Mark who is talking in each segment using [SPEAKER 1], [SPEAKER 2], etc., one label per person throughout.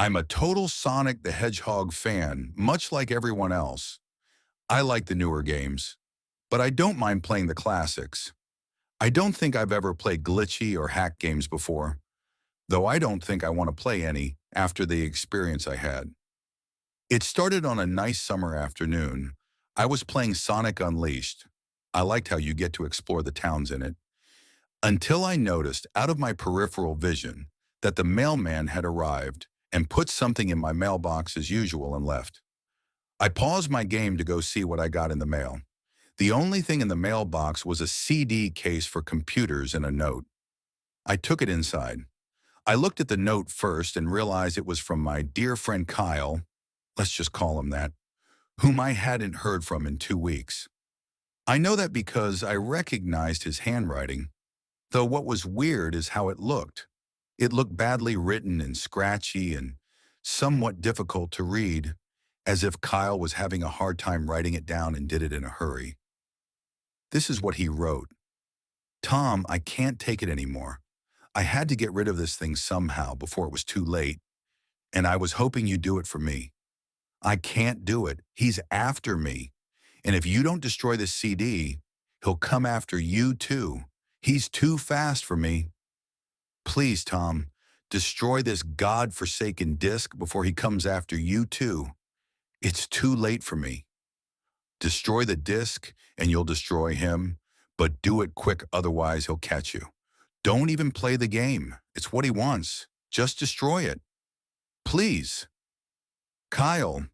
[SPEAKER 1] I'm a total Sonic the Hedgehog fan, much like everyone else. I like the newer games, but I don't mind playing the classics. I don't think I've ever played glitchy or hack games before, though I don't think I want to play any after the experience I had. It started on a nice summer afternoon. I was playing Sonic Unleashed. I liked how you get to explore the towns in it, until I noticed out of my peripheral vision that the mailman had arrived and put something in my mailbox as usual and left. I paused my game to go see what I got in the mail. The only thing in the mailbox was a CD case for computers and a note. I took it inside. I looked at the note first and realized it was from my dear friend Kyle, let's just call him that, whom I hadn't heard from in 2 weeks. I know that because I recognized his handwriting, though what was weird is how it looked. It looked badly written and scratchy and somewhat difficult to read, as if Kyle was having a hard time writing it down and did it in a hurry. This is what he wrote. Tom, I can't take it anymore. I had to get rid of this thing somehow before it was too late, and I was hoping you'd do it for me. I can't do it. He's after me. And if you don't destroy this CD, he'll come after you too. He's too fast for me. Please, Tom, destroy this God-forsaken disc before he comes after you too. It's too late for me. Destroy the disc and you'll destroy him, but do it quick, otherwise he'll catch you. Don't even play the game. It's what he wants. Just destroy it. Please. Kyle.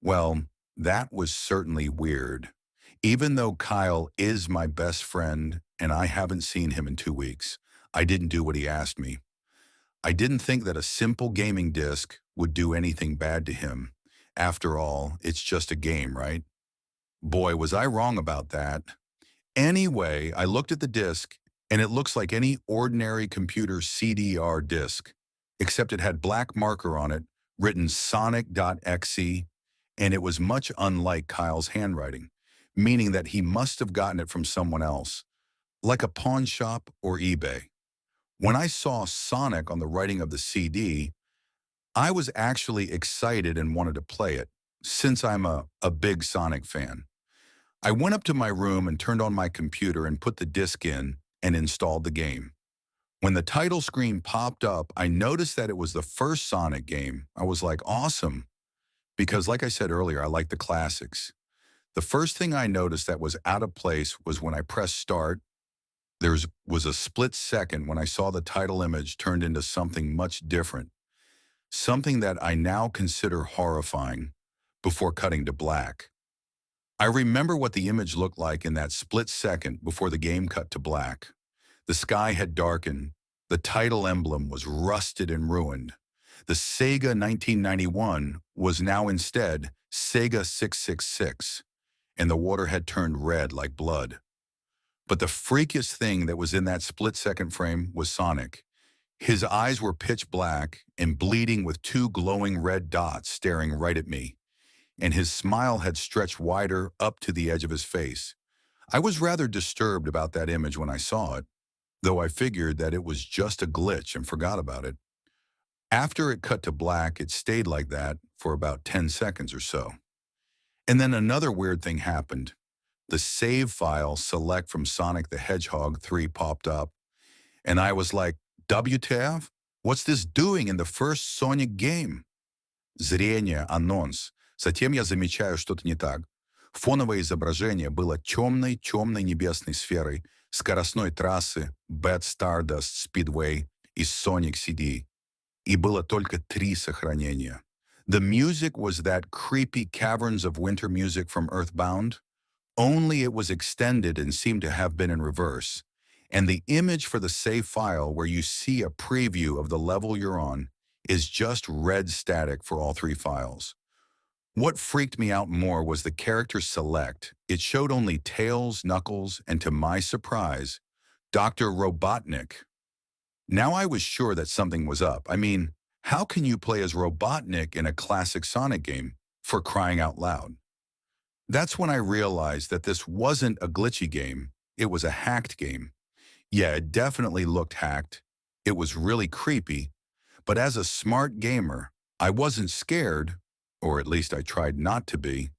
[SPEAKER 1] Well, that was certainly weird. Even though Kyle is my best friend and I haven't seen him in 2 weeks, I didn't do what he asked me. I didn't think that a simple gaming disc would do anything bad to him. After all, it's just a game, right? Boy, was I wrong about that. Anyway, I looked at the disc, and it looks like any ordinary computer CDR disc, except it had black marker on it, written Sonic.exe, and it was much unlike Kyle's handwriting, meaning that he must have gotten it from someone else, like a pawn shop or eBay. When I saw Sonic on the writing of the CD, I was actually excited and wanted to play it, since I'm a big Sonic fan. I went up to my room and turned on my computer and put the disc in and installed the game. When the title screen popped up, I noticed that it was the first Sonic game. I was like, awesome, because like I said earlier, I like the classics. The first thing I noticed that was out of place was when I pressed start, there was a split second when I saw the title image turned into something much different, something that I now consider horrifying, before cutting to black. I remember what the image looked like in that split second before the game cut to black. The sky had darkened. The title emblem was rusted and ruined. The Sega 1991 was now instead Sega 666, and the water had turned red like blood. But the freakiest thing that was in that split-second frame was Sonic. His eyes were pitch black and bleeding with two glowing red dots staring right at me, and his smile had stretched wider up to the edge of his face. I was rather disturbed about that image when I saw it, though I figured that it was just a glitch and forgot about it. After it cut to black, it stayed like that for about 10 seconds or so. And then another weird thing happened. The save file select from Sonic the Hedgehog 3 popped up, and I was like, WTF? What's this doing in the first Sonic game? Зрение, анонс. Затем я замечаю что-то не так. Фоновое изображение было темной небесной сферой скоростной трассы Bad Stardust Speedway из Sonic CD. И было только 3 сохранения. The music was that creepy Caverns of Winter music from Earthbound, only it was extended and seemed to have been in reverse. And the image for the save file where you see a preview of the level you're on is just red static for all 3 files. What freaked me out more was the character select. It showed only Tails, Knuckles, and to my surprise, Dr. Robotnik. Now I was sure that something was up. I mean, how can you play as Robotnik in a classic Sonic game, for crying out loud? That's when I realized that this wasn't a glitchy game, it was a hacked game. Yeah, it definitely looked hacked. It was really creepy, but as a smart gamer, I wasn't scared, or at least I tried not to be.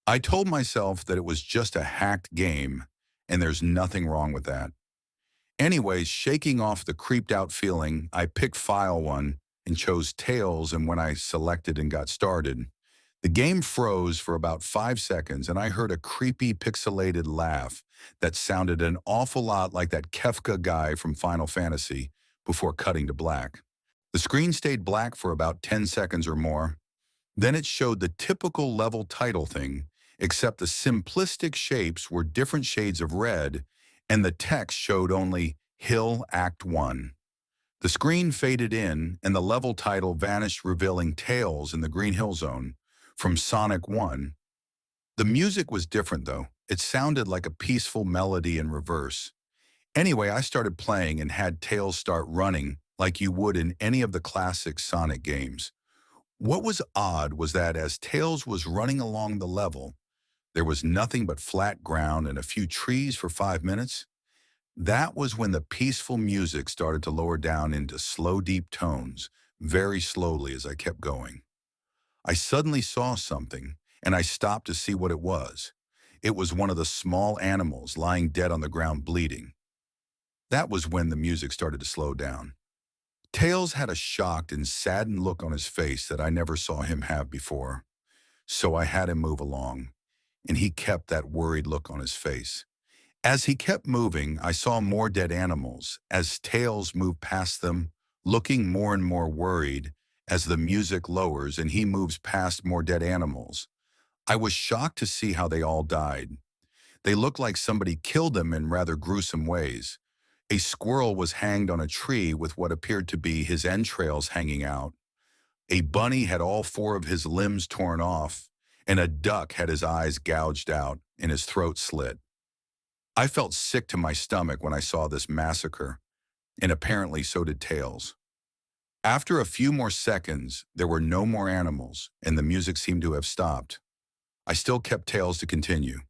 [SPEAKER 1] I told myself that it was just a hacked game, and there's nothing wrong with that. Anyways, shaking off the creeped out feeling, I picked File 1 and chose Tails, and when I selected and got started, the game froze for about 5 seconds, and I heard a creepy pixelated laugh that sounded an awful lot like that Kefka guy from Final Fantasy before cutting to black. The screen stayed black for about 10 seconds or more. Then it showed the typical level title thing, except the simplistic shapes were different shades of red, and the text showed only Hill Act 1. The screen faded in, and the level title vanished, revealing Tails in the Green Hill Zone from Sonic 1. The music was different, though. It sounded like a peaceful melody in reverse. Anyway, I started playing and had Tails start running like you would in any of the classic Sonic games. What was odd was that as Tails was running along the level, there was nothing but flat ground and a few trees for 5 minutes. That was when the peaceful music started to lower down into slow, deep tones, very slowly as I kept going. I suddenly saw something, and I stopped to see what it was. It was one of the small animals lying dead on the ground bleeding. That was when the music started to slow down. Tails had a shocked and saddened look on his face that I never saw him have before. So I had him move along, and he kept that worried look on his face. As he kept moving, I saw more dead animals as Tails moved past them, looking more and more worried as the music lowers and he moves past more dead animals. I was shocked to see how they all died. They looked like somebody killed them in rather gruesome ways. A squirrel was hanged on a tree with what appeared to be his entrails hanging out. A bunny had all four of his limbs torn off, and a duck had his eyes gouged out and his throat slit. I felt sick to my stomach when I saw this massacre, and apparently so did Tails. After a few more seconds, there were no more animals, and the music seemed to have stopped. I still kept Tails to continue.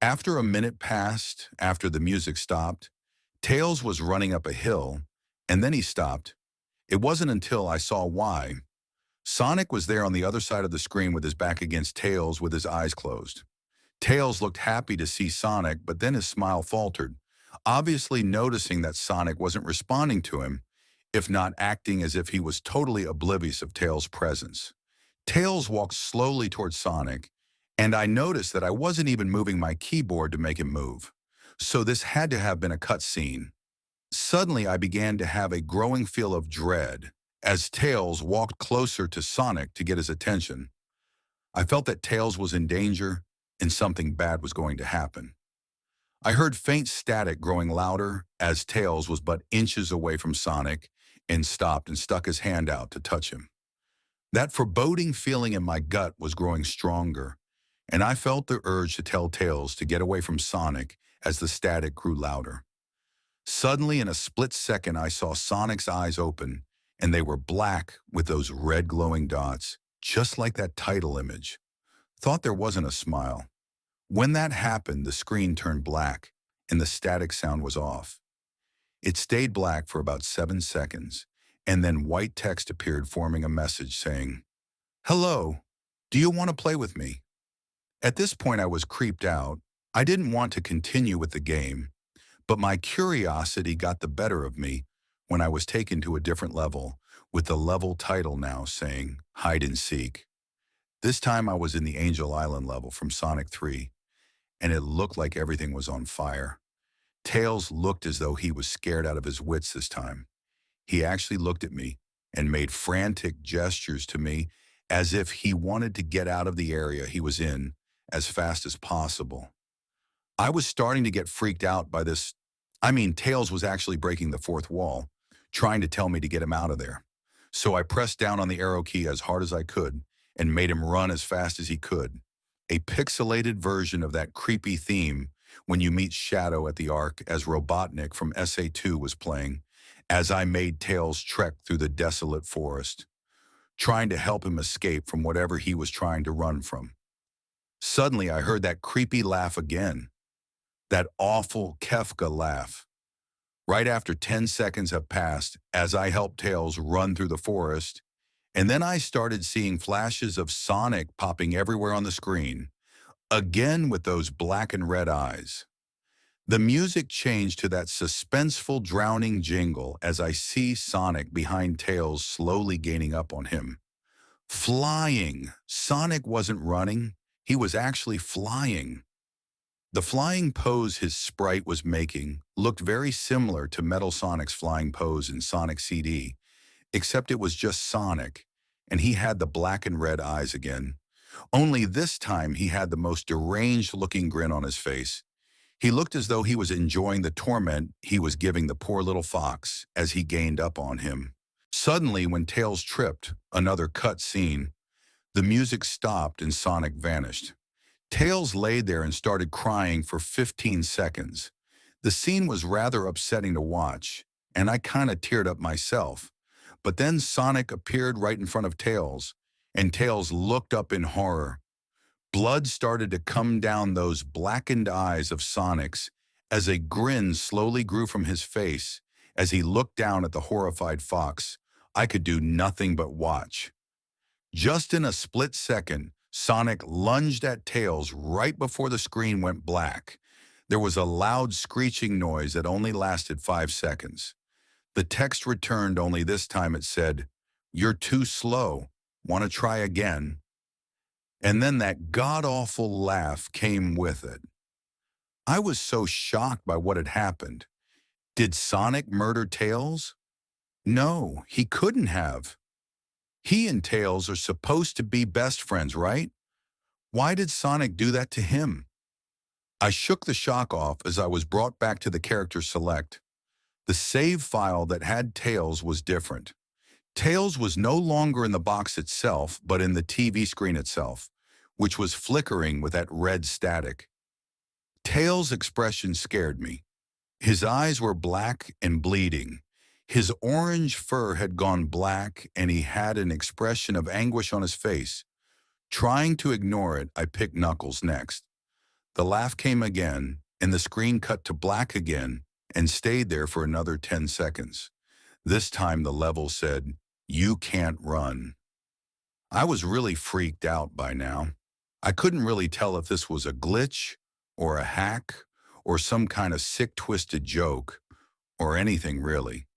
[SPEAKER 1] After a minute passed, after the music stopped, Tails was running up a hill, and then he stopped. It wasn't until I saw why. Sonic was there on the other side of the screen with his back against Tails with his eyes closed. Tails looked happy to see Sonic, but then his smile faltered, obviously noticing that Sonic wasn't responding to him, if not acting as if he was totally oblivious of Tails' presence. Tails walked slowly towards Sonic, and I noticed that I wasn't even moving my keyboard to make him move. So this had to have been a cutscene. Suddenly, I began to have a growing feel of dread as Tails walked closer to Sonic to get his attention. I felt that Tails was in danger and something bad was going to happen. I heard faint static growing louder as Tails was but inches away from Sonic and stopped and stuck his hand out to touch him. That foreboding feeling in my gut was growing stronger, and I felt the urge to tell Tails to get away from Sonic as the static grew louder. Suddenly, in a split second, I saw Sonic's eyes open, and they were black with those red glowing dots, just like that title image. Thought there wasn't a smile. When that happened, the screen turned black, and the static sound was off. It stayed black for about 7 seconds, and then white text appeared forming a message saying, "Hello, do you want to play with me?" At this point, I was creeped out. I didn't want to continue with the game, but my curiosity got the better of me when I was taken to a different level, with the level title now saying, Hide and Seek. This time I was in the Angel Island level from Sonic 3, and it looked like everything was on fire. Tails looked as though he was scared out of his wits this time. He actually looked at me and made frantic gestures to me as if he wanted to get out of the area he was in as fast as possible. I was starting to get freaked out by this. Tails was actually breaking the fourth wall, trying to tell me to get him out of there. So I pressed down on the arrow key as hard as I could and made him run as fast as he could. A pixelated version of that creepy theme when you meet Shadow at the Ark as Robotnik from SA2 was playing, as I made Tails trek through the desolate forest, trying to help him escape from whatever he was trying to run from. Suddenly, I heard that creepy laugh again, that awful Kefka laugh. Right after 10 seconds have passed, as I helped Tails run through the forest, And then I started seeing flashes of Sonic popping everywhere on the screen, again with those black and red eyes. The music changed to that suspenseful drowning jingle as I see Sonic behind Tails slowly gaining up on him. Flying! Sonic wasn't running, he was actually flying. The flying pose his sprite was making looked very similar to Metal Sonic's flying pose in Sonic CD, except it was just Sonic, and he had the black and red eyes again. Only this time he had the most deranged-looking grin on his face. He looked as though he was enjoying the torment he was giving the poor little fox as he gained up on him. Suddenly, when Tails tripped, another cut scene, the music stopped and Sonic vanished. Tails lay there and started crying for 15 seconds. The scene was rather upsetting to watch, and I kinda teared up myself. But then Sonic appeared right in front of Tails, and Tails looked up in horror. Blood started to come down those blackened eyes of Sonic's as a grin slowly grew from his face as he looked down at the horrified fox. I could do nothing but watch. Just in a split second, Sonic lunged at Tails right before the screen went black. There was a loud screeching noise that only lasted 5 seconds. The text returned, only this time it said, "You're too slow. Want to try again?" And then that god-awful laugh came with it. I was so shocked by what had happened. Did Sonic murder Tails? No, he couldn't have. He and Tails are supposed to be best friends, right? Why did Sonic do that to him? I shook the shock off as I was brought back to the character select. The save file that had Tails was different. Tails was no longer in the box itself, but in the TV screen itself, which was flickering with that red static. Tails' expression scared me. His eyes were black and bleeding. His orange fur had gone black, and he had an expression of anguish on his face. Trying to ignore it, I picked Knuckles next. The laugh came again, and the screen cut to black again and stayed there for another 10 seconds. This time the level said, "You can't run." I was really freaked out by now. I couldn't really tell if this was a glitch, or a hack, or some kind of sick, twisted joke, or anything really.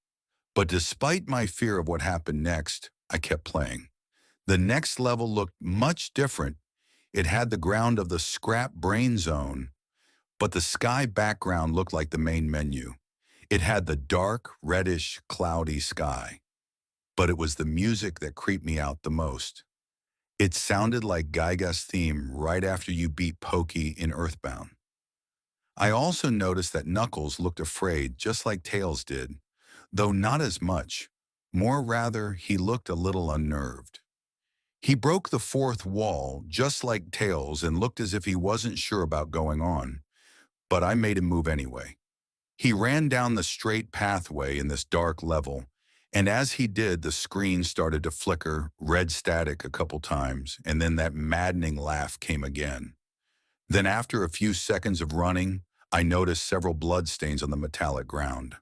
[SPEAKER 1] But despite my fear of what happened next, I kept playing. The next level looked much different. It had the ground of the scrap brain zone, but the sky background looked like the main menu. It had the dark, reddish, cloudy sky. But it was the music that creeped me out the most. It sounded like Gyga's theme right after you beat Pokey in Earthbound. I also noticed that Knuckles looked afraid just like Tails did, though not as much. More rather, he looked a little unnerved. He broke the fourth wall just like Tails and looked as if he wasn't sure about going on, but I made him move anyway. He ran down the straight pathway in this dark level, and as he did, the screen started to flicker, red static a couple times, and then that maddening laugh came again. Then after a few seconds of running, I noticed several bloodstains on the metallic ground.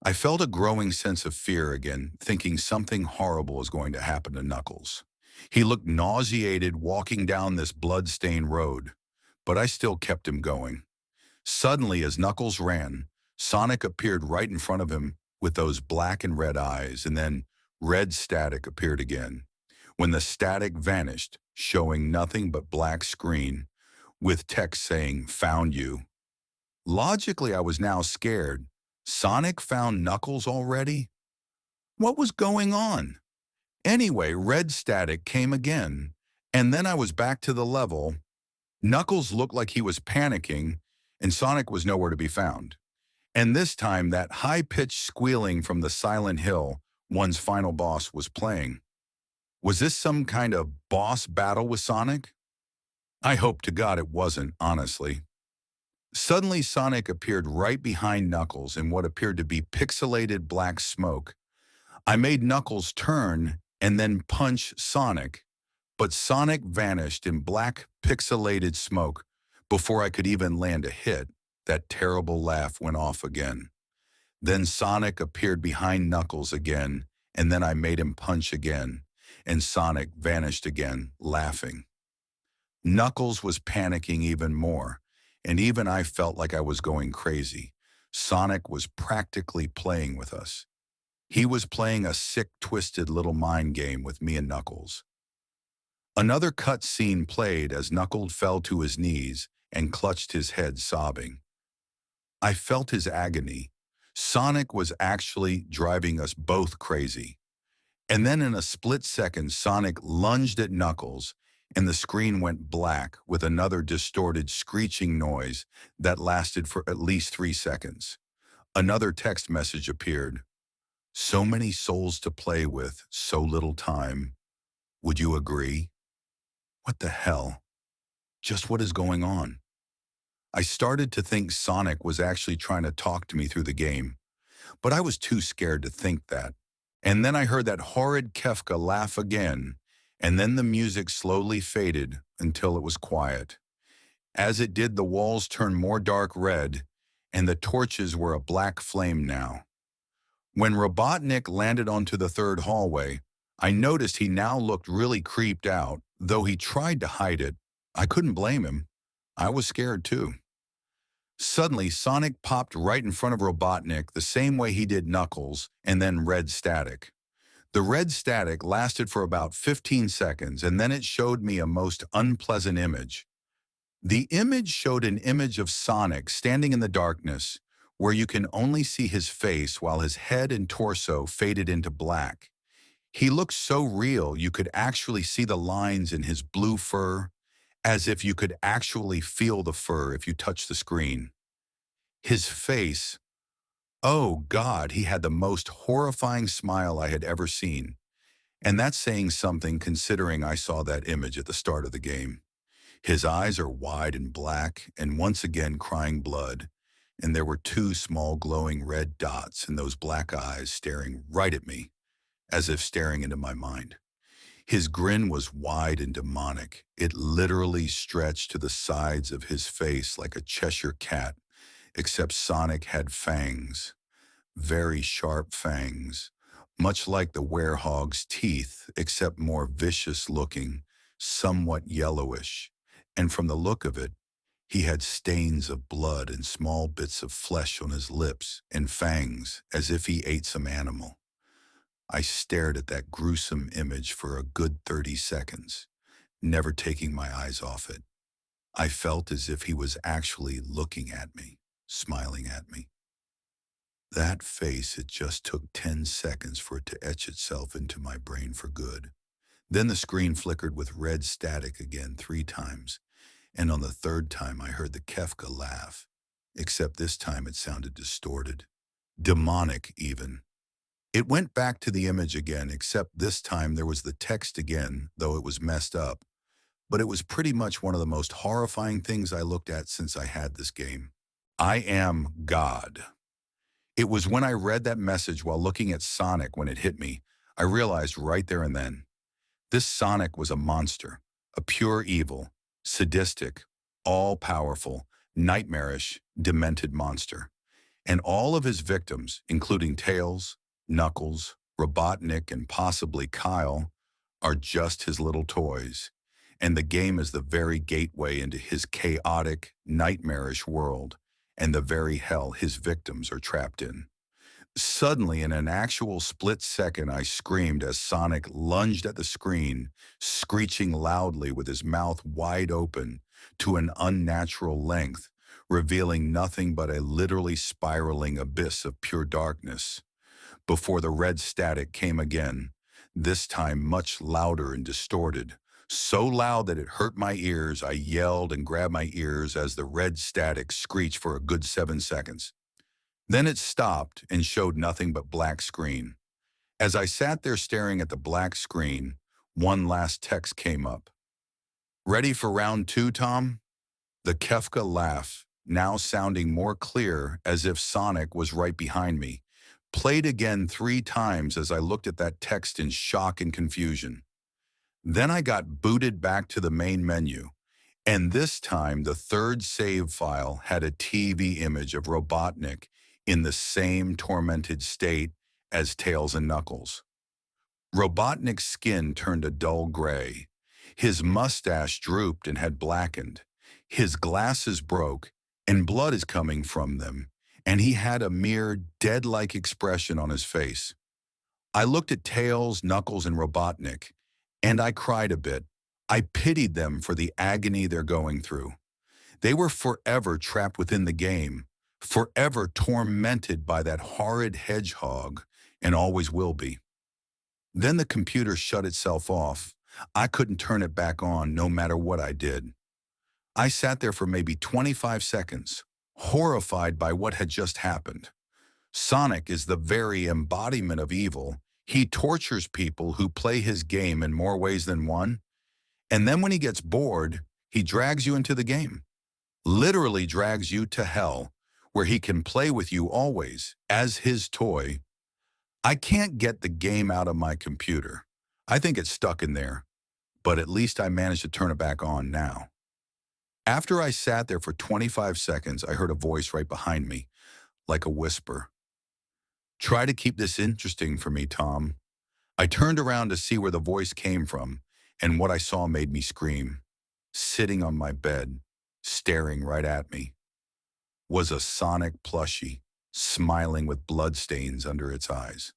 [SPEAKER 1] I felt a growing sense of fear again, thinking something horrible was going to happen to Knuckles. He looked nauseated walking down this blood-stained road, but I still kept him going. Suddenly, as Knuckles ran, Sonic appeared right in front of him with those black and red eyes, and then red static appeared again. When the static vanished, showing nothing but black screen, with text saying, "Found you." Logically, I was now scared. Sonic found Knuckles already? What was going on? Anyway, red static came again, and then I was back to the level. Knuckles looked like he was panicking, and Sonic was nowhere to be found. And this time, that high-pitched squealing from the Silent Hill, one's final boss, was playing. Was this some kind of boss battle with Sonic? I hope to God it wasn't, honestly. Suddenly, Sonic appeared right behind Knuckles in what appeared to be pixelated black smoke. I made Knuckles turn and then punch Sonic, but Sonic vanished in black pixelated smoke before I could even land a hit. That terrible laugh went off again. Then Sonic appeared behind Knuckles again, and then I made him punch again. and Sonic vanished again, laughing. Knuckles was panicking even more, and even I felt like I was going crazy. Sonic was practically playing with us. He was playing a sick, twisted little mind game with me and Knuckles. Another cut scene played as Knuckles fell to his knees and clutched his head, sobbing. I felt his agony. Sonic was actually driving us both crazy. And then in a split second, Sonic lunged at Knuckles, and the screen went black with another distorted screeching noise that lasted for at least 3 seconds. Another text message appeared. So many souls to play with, so little time. Would you agree? What the hell? Just what is going on? I started to think Sonic was actually trying to talk to me through the game, but I was too scared to think that. And then I heard that horrid Kefka laugh again, and then the music slowly faded until it was quiet. As it did, the walls turned more dark red, and the torches were a black flame now. When Robotnik landed onto the third hallway, I noticed he now looked really creeped out, though he tried to hide it. I couldn't blame him. I was scared too. Suddenly, Sonic popped right in front of Robotnik the same way he did Knuckles, and then red static. The red static lasted for about 15 seconds, and then it showed me a most unpleasant image. The image showed an image of Sonic standing in the darkness, where you can only see his face while his head and torso faded into black. He looked so real you could actually see the lines in his blue fur, as if you could actually feel the fur if you touched the screen. His face, oh God, he had the most horrifying smile I had ever seen. And that's saying something considering I saw that image at the start of the game. His eyes are wide and black and once again crying blood, and there were two small glowing red dots in those black eyes staring right at me, as if staring into my mind. His grin was wide and demonic. It literally stretched to the sides of his face like a Cheshire cat, except Sonic had fangs, very sharp fangs, much like the werehog's teeth, except more vicious looking, somewhat yellowish, and from the look of it, he had stains of blood and small bits of flesh on his lips and fangs, as if he ate some animal. I stared at that gruesome image for a good 30 seconds, never taking my eyes off it. I felt as if he was actually looking at me, smiling at me. That face, it just took 10 seconds for it to etch itself into my brain for good. Then the screen flickered with red static again 3 times, and on the third time I heard the Kefka laugh, except this time it sounded distorted, demonic even. It went back to the image again, except this time there was the text again, though it was messed up. But it was pretty much one of the most horrifying things I looked at since I had this game. I am God. It was when I read that message while looking at Sonic when it hit me, I realized right there and then, this Sonic was a monster, a pure evil, sadistic, all-powerful, nightmarish, demented monster. And all of his victims, including Tails, Knuckles, Robotnik, and possibly Kyle, are just his little toys. And the game is the very gateway into his chaotic, nightmarish world, and the very hell his victims are trapped in. Suddenly, in an actual split second, I screamed as Sonic lunged at the screen, screeching loudly with his mouth wide open to an unnatural length, revealing nothing but a literally spiraling abyss of pure darkness. Before the red static came again, this time much louder and distorted. So loud that it hurt my ears, I yelled and grabbed my ears as the red static screeched for a good 7 seconds. Then it stopped and showed nothing but black screen. As I sat there staring at the black screen, one last text came up. Ready for round 2, Tom? The Kefka laugh, now sounding more clear as if Sonic was right behind me, played again 3 times as I looked at that text in shock and confusion. Then I got booted back to the main menu, and this time the third save file had a TV image of Robotnik in the same tormented state as Tails and Knuckles. Robotnik's skin turned a dull gray. His mustache drooped and had blackened. His glasses broke, and blood is coming from them, and he had a mere dead-like expression on his face. I looked at Tails, Knuckles, and Robotnik, and I cried a bit. I pitied them for the agony they're going through. They were forever trapped within the game, forever tormented by that horrid hedgehog, and always will be. Then the computer shut itself off. I couldn't turn it back on no matter what I did. I sat there for maybe 25 seconds, horrified by what had just happened. Sonic is the very embodiment of evil. He tortures people who play his game in more ways than one, and then when he gets bored, he drags you into the game. Literally drags you to hell, where he can play with you always, as his toy. I can't get the game out of my computer. I think it's stuck in there, but at least I managed to turn it back on now. After I sat there for 25 seconds, I heard a voice right behind me, like a whisper. "Try to keep this interesting for me, Tom." I turned around to see where the voice came from, and what I saw made me scream. Sitting on my bed, staring right at me, was a Sonic plushie, smiling with bloodstains under its eyes.